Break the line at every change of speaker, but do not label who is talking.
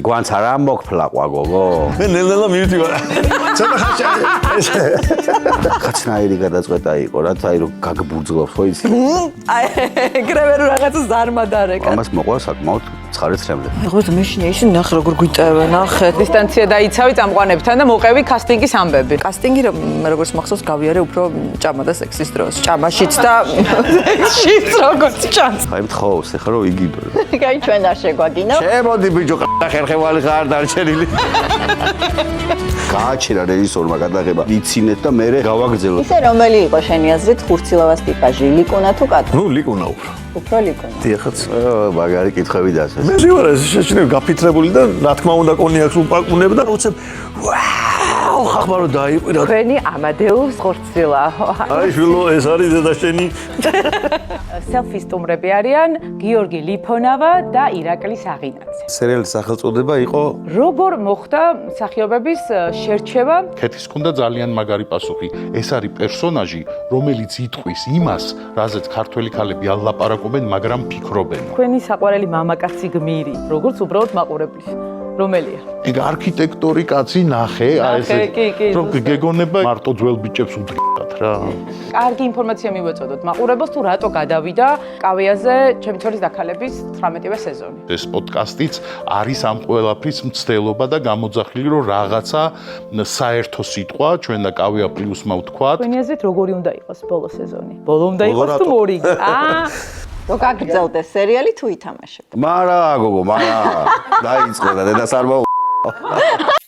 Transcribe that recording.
გვანც არ მოგფლაყვა გოგო.
მე ნელ-ნელა მივდივარ. ცოტა ხანში
კაცნაირი გადაწყვეტა იყო რა, აი რომ გაგბურძლობს ხო იცი?
აი ეგრევე რომ რაღაცა ზარმადარეკა.
ამას მოყვა საკმაოდ ცხარე ცრემლი.
ხო და მე შინეში ნახე როგორ გვიტევენ, ნახე. დისტანცია დაიცავი წამყვანებთან და მოყევი კასტინგის ამბები. კასტინგი როგორც მახსოვს გავიარე უფრო ჭამა და სექსის დროს. ჭამაშიც და სექსშიც როგორც ჩანს.
აი მთხოვს ეხლა რომ იგიბო.
კაი ჩვენ არ შეგვაგინო.
შემოდი ბიჭო, ხერხევალი ხარ დარჩენილი. გააჩერა რეჟისორმა გადაღება. იცინეთ და მე გავაგრძელოთ.
ისე რომელი იყო შენი აზრით ხურცილავას ტიპაჟი, ლიკუნა თუ კატო?
ნუ ლიკუნა უფრო.
უფრო ლიკუნა.
დიახაც.
მაგარი კითხვები დასეს.
მე ვარ ეს შეჩნევ გაფიცრებული და რა თქმა უნდა კონიაკს უპაკუნებ და უცებ ვაუ ხახმა რომ დაიყვირა.
თქვენი ამადეუს ხორცილა.
აი შვილო ეს არის დედა შენი.
სელფი სტუმრები არიან გიორგი ლიფონავა და ირაკლის აღინაცი.
სერიალის სახელწოდება იყო
როგორ მოხდა მსახიობების შერჩევა?
ქეთის ქონდა ძალიან მაგარი პასუხი. ეს არის პერსონაჟი, რომელიც იტყვის იმას, რაზეც ქართველი ქალები არ ლაპარაკობენ, მაგრამ ფიქრობენ.
თქვენი საყვარელი მამაკაცი გმირი, როგორც უბრალოდ მაყურებლის. რომელია?
ეგ არქიტექტორი კაცი ნახე, აი ესე. რომ გეგონება მარტო ძველ ბიჭებს უდრიდათ რა.
კარგი ინფორმაცია მივეწოდოთ მაყურებელს თუ რატო გადავიდა კავეაზე ჩემი თორის დაქალების 18-ვე სეზონი.
ეს პოდკასტიც არის ამ ყველაფრის მცდელობა და გამოძახილი, რომ რაღაცა საერთო სიტყვა ჩვენ და კავია პლუსმა ვთქვათ.
თქვენი აზრით როგორი უნდა იყოს ბოლო სეზონი? ბოლო უნდა იყოს თუ მორიგი?
რო გაგრძელდეს სერიალი თუ ითამაშებ?
მარა გოგო, მარა. დაიწყო და დედას არ მოუყვა.